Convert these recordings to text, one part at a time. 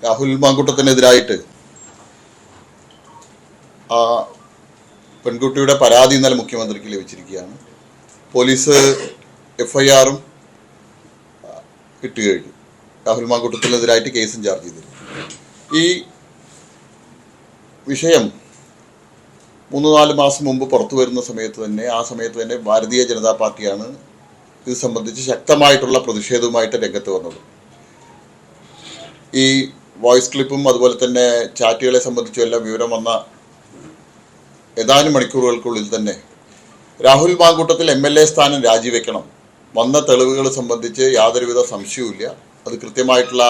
രാഹുൽ മാങ്കൂട്ടത്തിനെതിരായിട്ട് ആ പെൺകുട്ടിയുടെ പരാതി ഇന്നലെ മുഖ്യമന്ത്രിക്ക് ലഭിച്ചിരിക്കുകയാണ്. പോലീസ് FIR-ഉം ഇട്ട് കഴിഞ്ഞു. രാഹുൽ മാങ്കൂട്ടത്തിനെതിരായിട്ട് കേസും ചാർജ് ചെയ്തിരുന്നു. ഈ വിഷയം 3-4 മാസം മുമ്പ് പുറത്തു വരുന്ന സമയത്ത് തന്നെ ഭാരതീയ ജനതാ പാർട്ടിയാണ് ഇത് സംബന്ധിച്ച് ശക്തമായിട്ടുള്ള പ്രതിഷേധവുമായിട്ട് രംഗത്ത് വന്നത്. ഈ വോയിസ് ക്ലിപ്പും അതുപോലെ തന്നെ ചാറ്റുകളെ സംബന്ധിച്ചും എല്ലാം വിവരം വന്ന ഏതാനും മണിക്കൂറുകൾക്കുള്ളിൽ തന്നെ രാഹുൽ മാങ്കൂട്ടത്തിൽ MLA സ്ഥാനം രാജിവെക്കണം, വന്ന തെളിവുകൾ സംബന്ധിച്ച് യാതൊരുവിധ സംശയവുമില്ല, അത് കൃത്യമായിട്ടുള്ള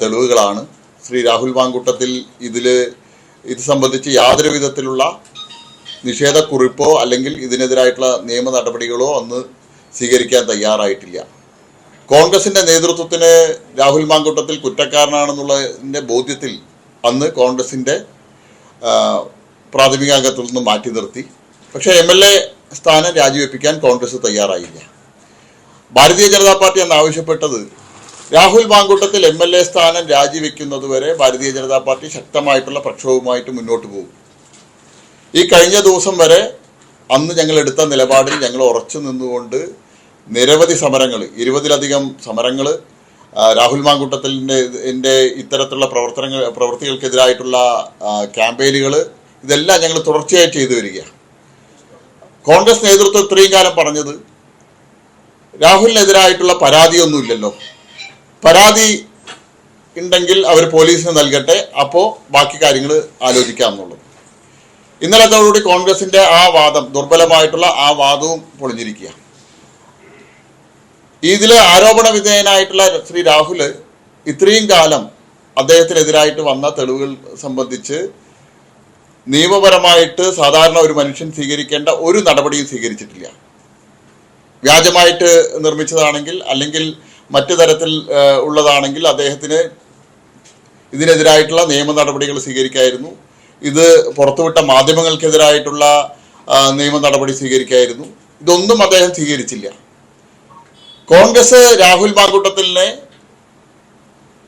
തെളിവുകളാണ്. ശ്രീ രാഹുൽ മാങ്കൂട്ടത്തിൽ ഇത് സംബന്ധിച്ച് യാതൊരു വിധത്തിലുള്ള നിഷേധക്കുറിപ്പോ അല്ലെങ്കിൽ ഇതിനെതിരായിട്ടുള്ള നിയമ നടപടികളോ അന്ന് സ്വീകരിക്കാൻ തയ്യാറായിട്ടില്ല. കോൺഗ്രസിന്റെ നേതൃത്വത്തിന് രാഹുൽ മാങ്കൂട്ടത്തിൽ കുറ്റക്കാരനാണെന്നുള്ളതിൻ്റെ ബോധ്യത്തിൽ അന്ന് കോൺഗ്രസിന്റെ പ്രാഥമിക അംഗത്തിൽ നിന്ന് മാറ്റി നിർത്തി. പക്ഷേ MLA സ്ഥാനം രാജിവെപ്പിക്കാൻ കോൺഗ്രസ് തയ്യാറായില്ല. ഭാരതീയ ജനതാ പാർട്ടി അന്ന് ആവശ്യപ്പെട്ടത് രാഹുൽ മാങ്കൂട്ടത്തിൽ MLA സ്ഥാനം രാജിവെക്കുന്നതുവരെ ഭാരതീയ ജനതാ പാർട്ടി ശക്തമായിട്ടുള്ള പ്രക്ഷോഭവുമായിട്ട് മുന്നോട്ട് പോകും. ഈ കഴിഞ്ഞ ദിവസം വരെ അന്ന് ഞങ്ങൾ എടുത്ത നിലപാടിൽ ഞങ്ങൾ ഉറച്ചു നിന്നുകൊണ്ട് നിരവധി സമരങ്ങൾ, 20-ലധികം സമരങ്ങൾ, രാഹുൽ മാങ്കൂട്ടത്തിൻ്റെ ഇത്തരത്തിലുള്ള പ്രവൃത്തികൾക്കെതിരായിട്ടുള്ള ക്യാമ്പയിനുകൾ, ഇതെല്ലാം ഞങ്ങൾ തുടർച്ചയായി ചെയ്തു വരിക. കോൺഗ്രസ് നേതൃത്വം ഇത്രയും കാലം പറഞ്ഞത് രാഹുലിനെതിരായിട്ടുള്ള പരാതിയൊന്നുമില്ലല്ലോ, പരാതി ഉണ്ടെങ്കിൽ അവർ പോലീസിന് നൽകട്ടെ, അപ്പോൾ ബാക്കി കാര്യങ്ങൾ ആലോചിക്കാം എന്നുള്ളത്. ഇന്നലത്തോടുകൂടി കോൺഗ്രസിന്റെ ആ വാദം, ദുർബലമായിട്ടുള്ള ആ വാദവും പൊളിഞ്ഞിരിക്കുക. ഇതിൽ ആരോപണ വിധേയനായിട്ടുള്ള ശ്രീ രാഹുൽ ഇത്രയും കാലം അദ്ദേഹത്തിനെതിരായിട്ട് വന്ന തെളിവുകൾ സംബന്ധിച്ച് നിയമപരമായിട്ട് സാധാരണ ഒരു മനുഷ്യൻ സ്വീകരിക്കേണ്ട ഒരു നടപടിയും സ്വീകരിച്ചിട്ടില്ല. വ്യാജമായിട്ട് നിർമ്മിച്ചതാണെങ്കിൽ അല്ലെങ്കിൽ മറ്റു തരത്തിൽ ഉള്ളതാണെങ്കിൽ അദ്ദേഹത്തിന് ഇതിനെതിരായിട്ടുള്ള നിയമ നടപടികൾ സ്വീകരിക്കായിരുന്നു. ഇത് പുറത്തുവിട്ട മാധ്യമങ്ങൾക്കെതിരായിട്ടുള്ള നിയമ നടപടി സ്വീകരിക്കായിരുന്നു. ഇതൊന്നും അദ്ദേഹം സ്വീകരിച്ചില്ല. കോൺഗ്രസ് രാഹുൽ മാങ്കൂട്ടത്തിനെ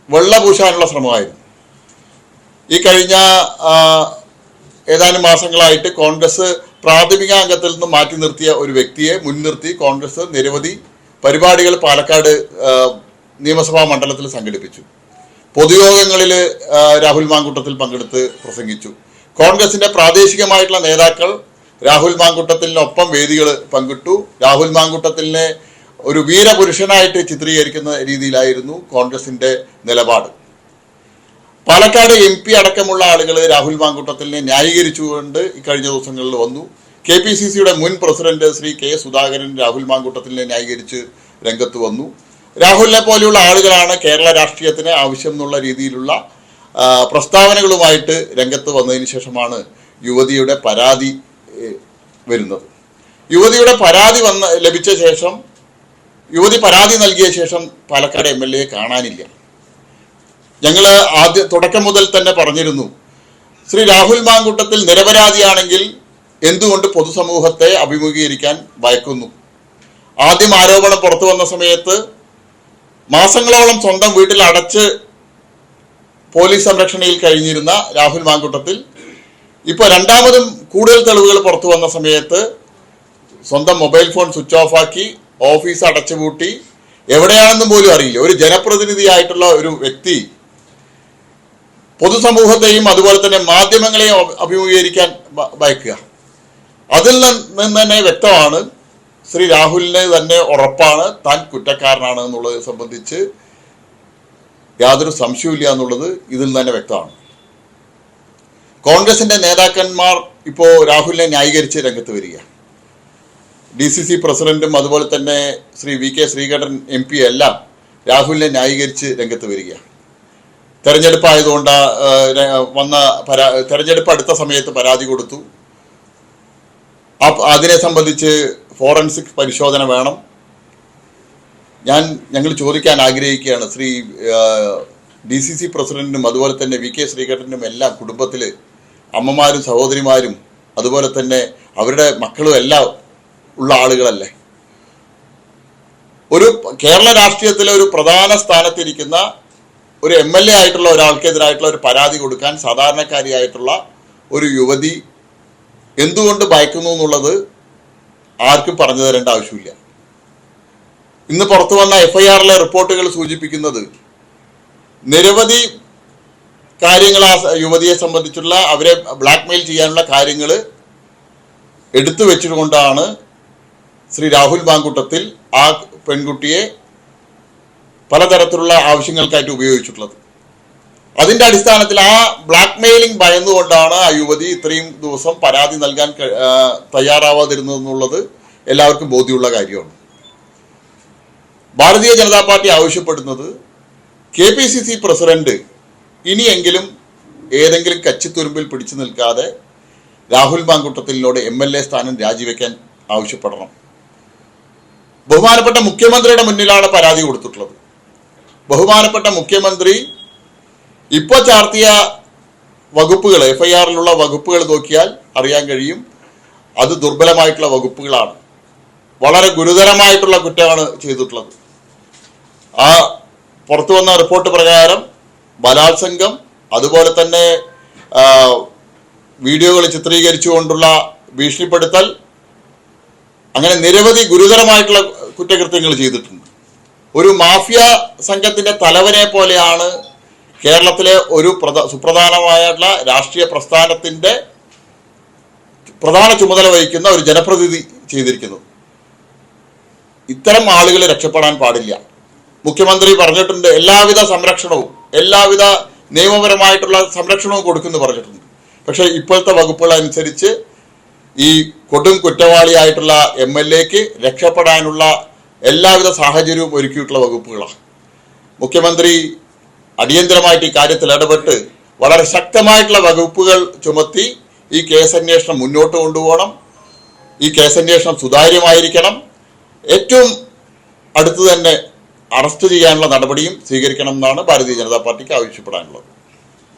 വെള്ളപൂശാനുള്ള ശ്രമമായിരുന്നു. ഈ കഴിഞ്ഞ ഏതാനും മാസങ്ങളായിട്ട് കോൺഗ്രസ് പ്രാഥമിക അംഗത്തിൽ നിന്ന് മാറ്റി നിർത്തിയ ഒരു വ്യക്തിയെ മുൻനിർത്തി കോൺഗ്രസ് നിരവധി പരിപാടികൾ പാലക്കാട് നിയമസഭാ മണ്ഡലത്തിൽ സംഘടിപ്പിച്ചു. പൊതുയോഗങ്ങളിൽ രാഹുൽ മാങ്കൂട്ടത്തിൽ പങ്കെടുത്ത് പ്രസംഗിച്ചു. കോൺഗ്രസിന്റെ പ്രാദേശികമായിട്ടുള്ള നേതാക്കൾ രാഹുൽ മാങ്കൂട്ടത്തിനൊപ്പം വേദികൾ പങ്കിട്ടു. രാഹുൽ മാങ്കൂട്ടത്തിനെ ഒരു വീരപുരുഷനായിട്ട് ചിത്രീകരിക്കുന്ന രീതിയിലായിരുന്നു കോൺഗ്രസിന്റെ നിലപാട്. പാലക്കാട് MP അടക്കമുള്ള ആളുകൾ രാഹുൽ മാങ്കൂട്ടത്തിനെ ന്യായീകരിച്ചുകൊണ്ട് ഇക്കഴിഞ്ഞ ദിവസങ്ങളിൽ വന്നു. KPCCയുടെ മുൻ പ്രസിഡന്റ് ശ്രീ K. സുധാകരൻ രാഹുൽ മാങ്കൂട്ടത്തിനെ ന്യായീകരിച്ച് രംഗത്ത് വന്നു. രാഹുലിനെ പോലെയുള്ള ആളുകളാണ് കേരള രാഷ്ട്രീയത്തിന് ആവശ്യം എന്നുള്ള രീതിയിലുള്ള പ്രസ്താവനകളുമായിട്ട് രംഗത്ത് വന്നതിന് ശേഷമാണ് യുവതിയുടെ പരാതി വരുന്നത്. യുവതിയുടെ പരാതി ലഭിച്ച ശേഷം, യുവതി പരാതി നൽകിയ ശേഷം പാലക്കാട് MLA കാണാനില്ല. ഞങ്ങൾ തുടക്കം മുതൽ തന്നെ പറഞ്ഞിരുന്നു, ശ്രീ രാഹുൽ മാങ്കൂട്ടത്തിൽ നിരപരാധിയാണെങ്കിൽ എന്തുകൊണ്ട് പൊതുസമൂഹത്തെ അഭിമുഖീകരിക്കാൻ ഭയക്കുന്നു? ആദ്യം ആരോപണം പുറത്തു വന്ന സമയത്ത് മാസങ്ങളോളം സ്വന്തം വീട്ടിൽ അടച്ച് പോലീസ് സംരക്ഷണയിൽ കഴിഞ്ഞിരുന്ന രാഹുൽ മാങ്കൂട്ടത്തിൽ ഇപ്പോൾ രണ്ടാമതും കൂടുതൽ തെളിവുകൾ പുറത്തു വന്ന സമയത്ത് സ്വന്തം മൊബൈൽ ഫോൺ സ്വിച്ച് ഓഫ് ആക്കി, ഓഫീസ് അടച്ചുപൂട്ടി, എവിടെയാണെന്നും പോലും അറിയില്ല. ഒരു ജനപ്രതിനിധിയായിട്ടുള്ള ഒരു വ്യക്തി പൊതുസമൂഹത്തെയും അതുപോലെ തന്നെ മാധ്യമങ്ങളെയും അഭിമുഖീകരിക്കാൻ ഭയക്കുക. അതിൽ നിന്ന് തന്നെ വ്യക്തമാണ് ശ്രീ രാഹുലിന് തന്നെ ഉറപ്പാണ് താൻ കുറ്റക്കാരനാണ് എന്നുള്ളത് സംബന്ധിച്ച് യാതൊരു സംശയവുമില്ല എന്നുള്ളത് ഇതിൽ തന്നെ വ്യക്തമാണ്. കോൺഗ്രസിന്റെ നേതാക്കന്മാർ ഇപ്പോൾ രാഹുലിനെ ന്യായീകരിച്ച് രംഗത്ത് വരിക. DCC പ്രസിഡന്റും അതുപോലെ തന്നെ ശ്രീ VK ശ്രീകണ്ഠൻ MP എല്ലാം രാഹുലിനെ ന്യായീകരിച്ച് രംഗത്ത് വരിക. തെരഞ്ഞെടുപ്പായതുകൊണ്ട് തെരഞ്ഞെടുപ്പ് അടുത്ത സമയത്ത് പരാതി കൊടുത്തു. അതിനെ സംബന്ധിച്ച് ഫോറൻസിക് പരിശോധന വേണം. ഞങ്ങൾ ചോദിക്കാൻ ആഗ്രഹിക്കുകയാണ്, ശ്രീ DCC പ്രസിഡന്റിനും അതുപോലെ തന്നെ VK ശ്രീകണ്ഠനും എല്ലാം കുടുംബത്തിൽ അമ്മമാരും സഹോദരിമാരും അതുപോലെ തന്നെ അവരുടെ മക്കളും എല്ലാം ഉള്ള ആളുകളല്ലേ? ഒരു കേരള രാഷ്ട്രീയത്തിലെ ഒരു പ്രധാന സ്ഥാനത്തിരിക്കുന്ന ഒരു MLA ആയിട്ടുള്ള ഒരാൾക്കെതിരായിട്ടുള്ള ഒരു പരാതി കൊടുക്കാൻ സാധാരണക്കാരിയായിട്ടുള്ള ഒരു യുവതി എന്തുകൊണ്ട് ഭയക്കുന്നു എന്നുള്ളത് ആർക്കും പറഞ്ഞു തരേണ്ട ആവശ്യമില്ല. ഇന്ന് പുറത്തു വന്ന FIRലെ റിപ്പോർട്ടുകൾ സൂചിപ്പിക്കുന്നത് നിരവധി കാര്യങ്ങൾ ആ യുവതിയെ സംബന്ധിച്ചുള്ള അവരെ ബ്ലാക്ക്മെയിൽ ചെയ്യാനുള്ള കാര്യങ്ങൾ എടുത്തു വെച്ചുകൊണ്ടാണ് ശ്രീ രാഹുൽ മാങ്കൂട്ടത്തിൽ ആ പെൺകുട്ടിയെ പലതരത്തിലുള്ള ആവശ്യങ്ങൾക്കായിട്ട് ഉപയോഗിച്ചിട്ടുള്ളത്. അതിൻ്റെ അടിസ്ഥാനത്തിൽ ആ ബ്ലാക്ക്മെയിലിംഗ് ഭയന്നുകൊണ്ടാണ് ആ യുവതി ഇത്രയും ദിവസം പരാതി നൽകാൻ തയ്യാറാവാതിരുന്നതെന്നുള്ളത് എല്ലാവർക്കും ബോധ്യമുള്ള കാര്യമാണ്. ഭാരതീയ ജനതാ പാർട്ടി ആവശ്യപ്പെടുന്നത് KPCC പ്രസിഡന്റ് ഇനിയെങ്കിലും ഏതെങ്കിലും കച്ചിത്തുരുമ്പിൽ പിടിച്ചു നിൽക്കാതെ രാഹുൽ മാങ്കൂട്ടത്തിനോട് MLA സ്ഥാനം രാജിവെക്കാൻ ആവശ്യപ്പെടണം. ബഹുമാനപ്പെട്ട മുഖ്യമന്ത്രിയുടെ മുന്നിലാണ് പരാതി കൊടുത്തിട്ടുള്ളത്. ബഹുമാനപ്പെട്ട മുഖ്യമന്ത്രി ഇപ്പോൾ ചാർത്തിയ വകുപ്പുകൾ, FIRലുള്ള വകുപ്പുകൾ നോക്കിയാൽ അറിയാൻ കഴിയും, അത് ദുർബലമായിട്ടുള്ള വകുപ്പുകളാണ്. വളരെ ഗുരുതരമായിട്ടുള്ള കുറ്റമാണ് ചെയ്തിട്ടുള്ളത്. ആ പുറത്തു വന്ന റിപ്പോർട്ട് പ്രകാരം ബലാത്സംഗം, അതുപോലെ തന്നെ വീഡിയോകൾ ചിത്രീകരിച്ചുകൊണ്ടുള്ള ഭീഷണിപ്പെടുത്തൽ, അങ്ങനെ നിരവധി ഗുരുതരമായിട്ടുള്ള കുറ്റകൃത്യങ്ങൾ ചെയ്തിട്ടുണ്ട്. ഒരു മാഫിയ സംഘത്തിന്റെ തലവനെ പോലെയാണ് കേരളത്തിലെ ഒരു സുപ്രധാനമായിട്ടുള്ള രാഷ്ട്രീയ പ്രസ്ഥാനത്തിന്റെ പ്രധാന ചുമതല വഹിക്കുന്ന ഒരു ജനപ്രതിനിധി ചെയ്തിരിക്കുന്നത്. ഇത്തരം ആളുകൾ രക്ഷപ്പെടാൻ പാടില്ല. മുഖ്യമന്ത്രി പറഞ്ഞിട്ടുണ്ട് എല്ലാവിധ സംരക്ഷണവും, എല്ലാവിധ നിയമപരമായിട്ടുള്ള സംരക്ഷണവും കൊടുക്കുമെന്ന് പറഞ്ഞിട്ടുണ്ട്. പക്ഷേ ഇപ്പോഴത്തെ വകുപ്പുകൾ അനുസരിച്ച് ഈ കൊടും കുറ്റവാളിയായിട്ടുള്ള MLAക്ക് രക്ഷപ്പെടാനുള്ള എല്ലാവിധ സാഹചര്യവും ഒരുക്കിയിട്ടുള്ള വകുപ്പുകളാണ്. മുഖ്യമന്ത്രി അടിയന്തരമായിട്ട് ഈ കാര്യത്തിൽ ഇടപെട്ട് വളരെ ശക്തമായിട്ടുള്ള വകുപ്പുകൾ ചുമത്തി ഈ കേസന്വേഷണം മുന്നോട്ട് കൊണ്ടുപോകണം. ഈ കേസന്വേഷണം സുതാര്യമായിരിക്കണം. ഏറ്റവും അടുത്ത് തന്നെ അറസ്റ്റ് ചെയ്യാനുള്ള നടപടിയും സ്വീകരിക്കണം എന്നാണ് ഭാരതീയ ജനതാ പാർട്ടിക്ക് ആവശ്യപ്പെടാനുള്ളത്.